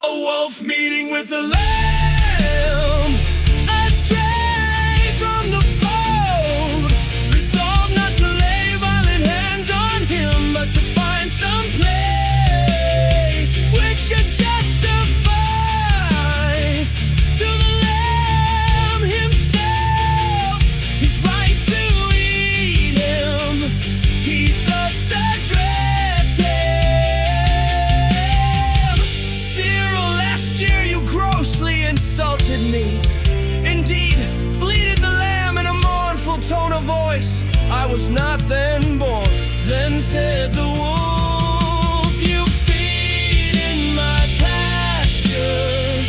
A wolf meeting with the lamb, astray from the fold, resolved not to lay violent hands on him, but to find some play which should justify to the lamb himself his right to eat him. He thus addressed him: Cyril, last year you grossly insulted me. Indeed, bleated the lamb in a mournful tone of voice, I was not then born. Then said the wolf, you feed in my pasture.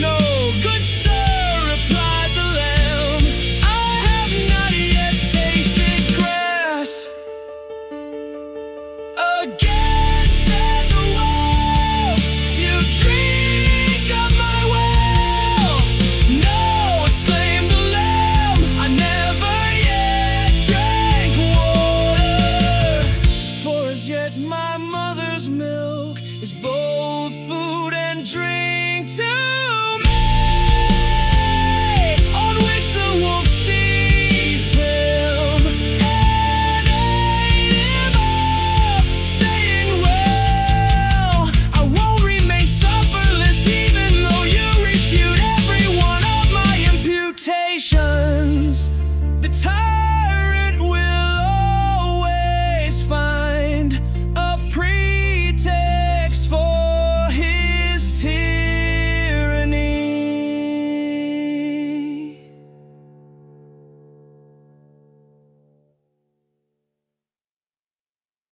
No, good sir, replied the lamb, I have not yet tasted grass. Again